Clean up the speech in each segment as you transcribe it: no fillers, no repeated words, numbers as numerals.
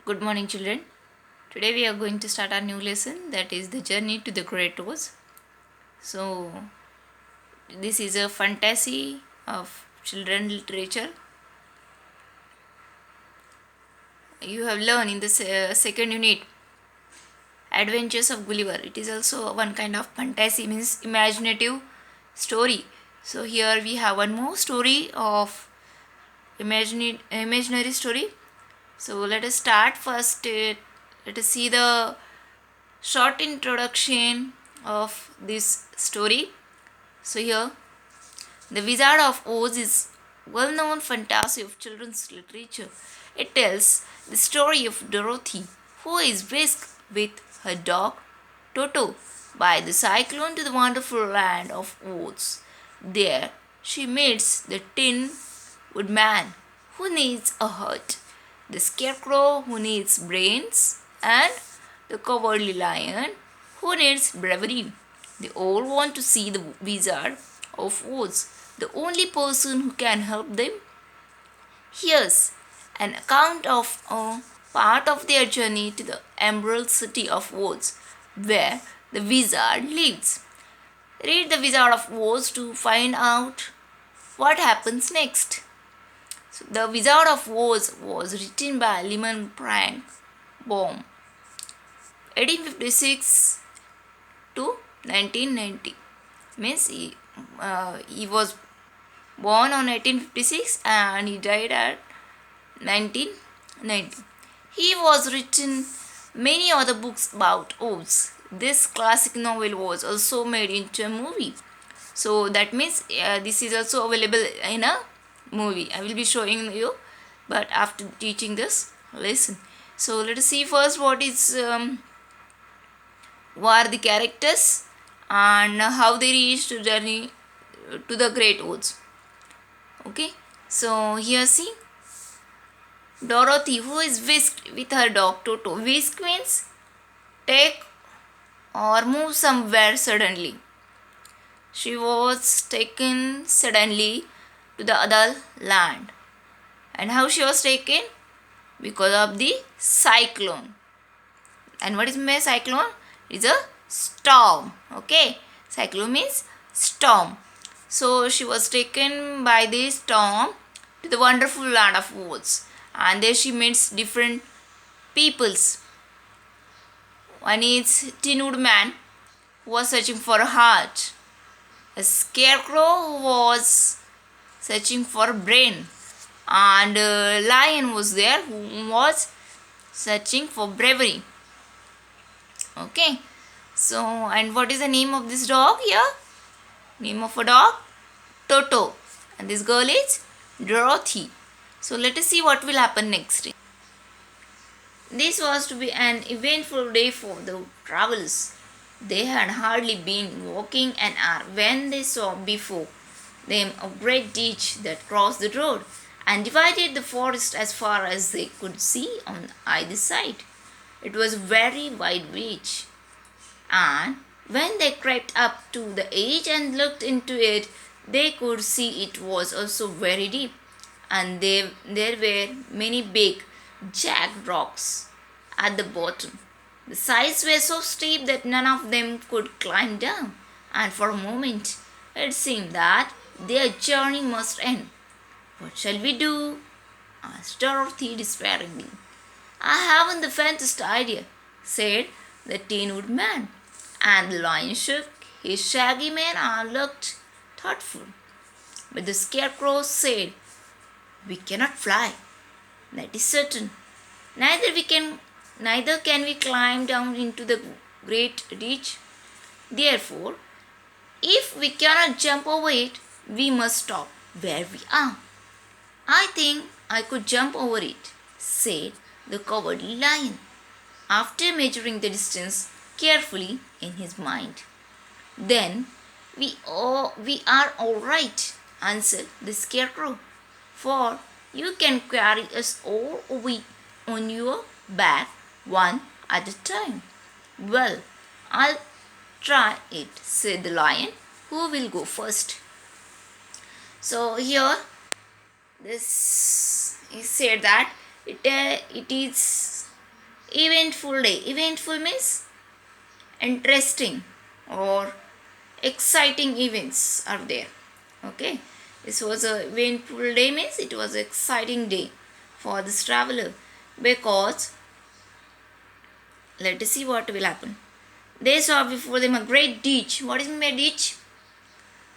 Good morning, children. Today we are going to start our new lesson, that is the journey to the great Oz. So, this is a fantasy of children literature. You have learned in the second unit Adventures of Gulliver. It is also one kind of fantasy, means imaginative story. So, here we have one more story of imaginary story. So, let us start first. Let us see the short introduction of this story. So here, The Wizard of Oz is well-known fantasy of children's literature. It tells the story of Dorothy, who is whisked with her dog Toto by the cyclone to the wonderful land of Oz. There, she meets the Tin Woodman, who needs a hut, the Scarecrow, who needs brains, and the Cowardly Lion, who needs bravery. They all want to see the Wizard of Oz, the only person who can help them. Here's an account of a part of their journey to the Emerald City of Oz, where the wizard lives. Read The Wizard of Oz to find out what happens next. So, The Wizard of Oz was written by Lyman Frank Baum, 1856 to 1990. Means he was born on 1856 and he died at 1990. He was written many other books about Oz. This classic novel was also made into a movie. So that means this is also available in a movie. I will be showing you, but after teaching this lesson. So let us see first what are the characters and how they reached to journey to the Great Oz. Okay, so here see Dorothy, who is whisked with her dog Toto. Whisk means take or move somewhere suddenly. She was taken suddenly to the other land. And how she was taken? Because of the cyclone. And what is a cyclone? It is a storm. Okay, cyclone means storm. So she was taken by the storm to the wonderful land of Oz, and there she meets different peoples. One is Tin Woodman, who was searching for a heart. A Scarecrow, who was searching for a brain, and a Lion was there, who was searching for bravery. Okay, so and what is the name of this dog here? Name of a dog? Toto. And this girl is Dorothy. So let us see what will happen next. This was to be an eventful day for the travelers. They had hardly been walking an hour when they saw before them a great ditch that crossed the road and divided the forest as far as they could see on either side. It was a very wide ditch, and when they crept up to the edge and looked into it, they could see it was also very deep, and there were many big, jagged rocks at the bottom. The sides were so steep that none of them could climb down, and for a moment it seemed that their journey must end. What shall we do? Asked Dorothy despairingly. I haven't the faintest idea, said the Tin Woodman, and the Lion shook his shaggy mane and looked thoughtful. But the Scarecrow said, We cannot fly, that is certain. Neither can we climb down into the great ditch. Therefore, if we cannot jump over it, we must stop where we are. I think I could jump over it, said the Cowardly Lion, after measuring the distance carefully in his mind. Then we are all right, answered the Scarecrow, for you can carry us all on your back one at a time. Well, I'll try it, said the Lion. Who will go first? So here this is said that it is eventful day. Eventful means interesting or exciting events are there. Okay, this was a eventful day means it was an exciting day for this traveler, because let us see what will happen. They saw before them a great ditch. What is meant by ditch?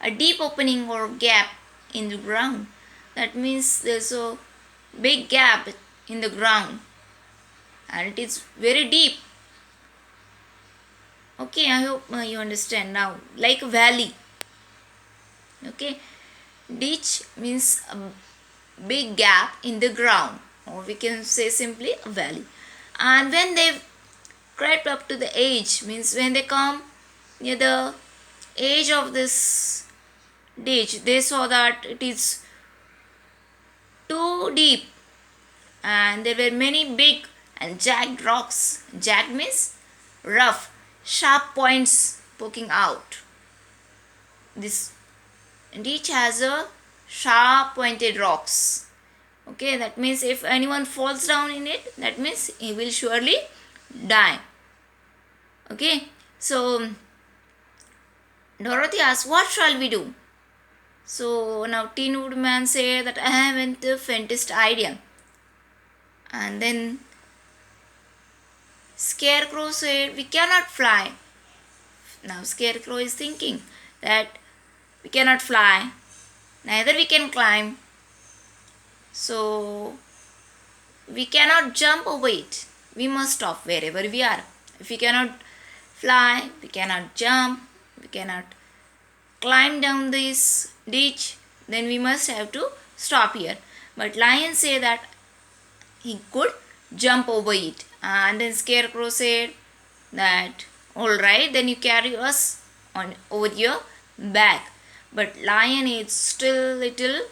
A deep opening or gap in the ground. That means there's a big gap in the ground and it is very deep. Okay, I hope you understand now. Like a valley. Okay, ditch means a big gap in the ground, or we can say simply a valley. And when they crept up to the edge, means when they come near the edge of this ditch, they saw that it is too deep and there were many big and jagged rocks. Jagged means rough, sharp points poking out. This ditch has a sharp pointed rocks. Okay, that means if anyone falls down in it, that means he will surely die. Okay, so Dorothy asked, what shall we do? So now Tin Woodman said that I haven't the faintest idea. And then Scarecrow said, we cannot fly. Now Scarecrow is thinking that we cannot fly, neither we can climb, so we cannot jump over it. We must stop wherever we are. If we cannot fly, we cannot jump, we cannot climb down this ditch, then we must have to stop here. But Lion said that he could jump over it. And then Scarecrow said that alright, then you carry us on over your back. But Lion is still little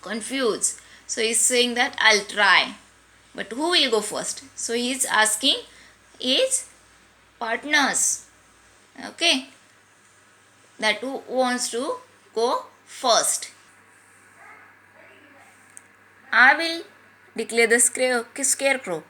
confused. So he's saying that I'll try. But who will go first? So he's asking his partners. Okay. That who wants to go first. I will, declared the Scarecrow.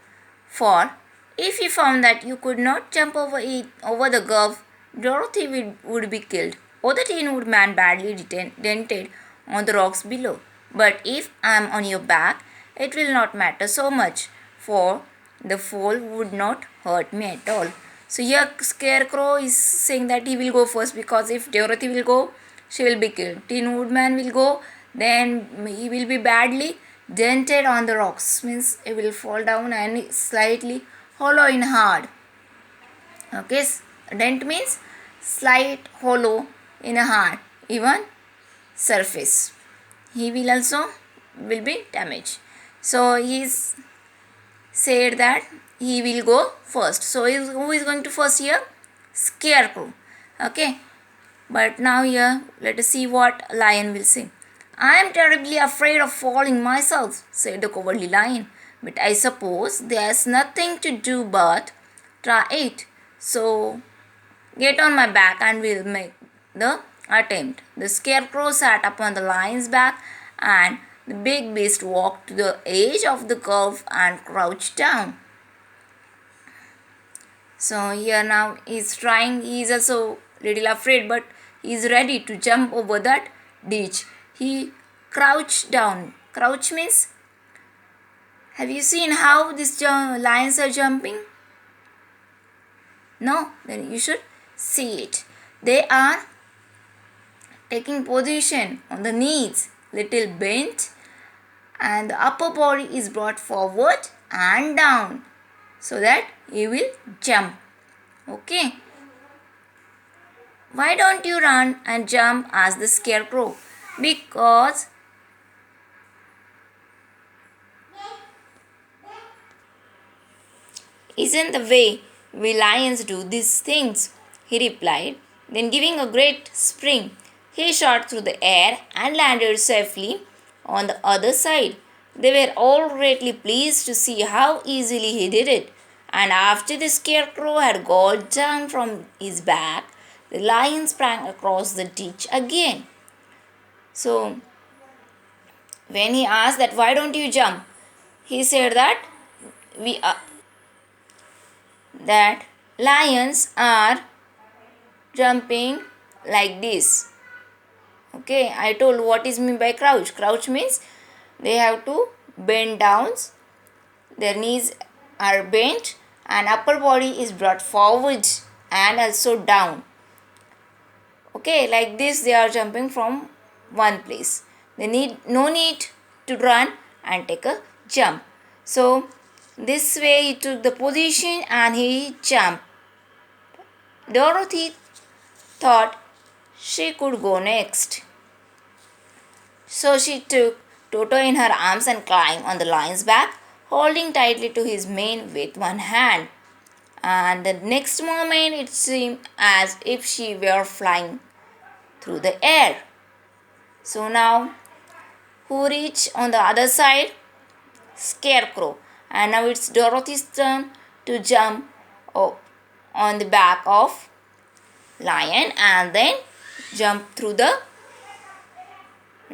For if you found that you could not jump over the gulf, Dorothy would be killed, or the Tin Woodman badly dented on the rocks below. But if I am on your back, it will not matter so much, for the fall would not hurt me at all. So here Scarecrow is saying that he will go first, because if Dorothy will go, she will be killed. Tin Woodman will go, then he will be badly dented on the rocks, means it will fall down and slightly hollow in hard. Okay, dent means slight hollow in a hard even surface. He will also will be damaged. So he's said that he will go first. So who is going to first here? Scarecrow. Okay, but now here let us see what Lion will say. I am terribly afraid of falling myself, said the cowardly Lion, but I suppose there's nothing to do but try it. So get on my back and we'll make the attempt. The Scarecrow sat upon the Lion's back, and the big beast walked to the edge of the curve and crouched down. So here now he's trying, he is also little afraid, but he is ready to jump over that ditch. He crouched down. Crouch means, have you seen how these lions are jumping? No? Then you should see it. They are taking position on the knees, little bent, and the upper body is brought forward and down, so that he will jump. Okay. Why don't you run and jump? Asked the Scarecrow. Because isn't the way we lions do these things, he replied. Then giving a great spring, he shot through the air and landed safely on the other side. They were all greatly pleased to see how easily he did it. And after the Scarecrow had got down from his back, the lion sprang across the ditch again. So, when he asked that why don't you jump, he said that that lions are jumping like this. Okay, I told what is meant by crouch. Crouch means they have to bend down, their knees are bent and upper body is brought forward and also down. Okay, like this they are jumping from one place. They need no need to run and take a jump. So this way he took the position and he jumped. Dorothy thought she could go next. So she took Toto in her arms and climbed on the lion's back, holding tightly to his mane with one hand. And the next moment it seemed as if she were flying through the air. So now, who reached on the other side? Scarecrow. And now it's Dorothy's turn to jump on the back of lion and then jump through the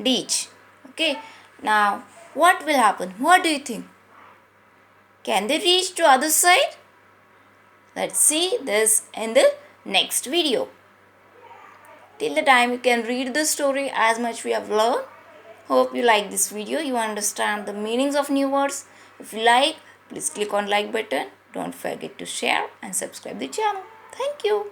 ditch. Okay, now what will happen? What do you think? Can they reach to other side? Let's see this in the next video. Till the time you can read the story as much we have learned. Hope you like this video. You understand the meanings of new words. If you like, please click on like button. Don't forget to share and subscribe the channel. Thank you.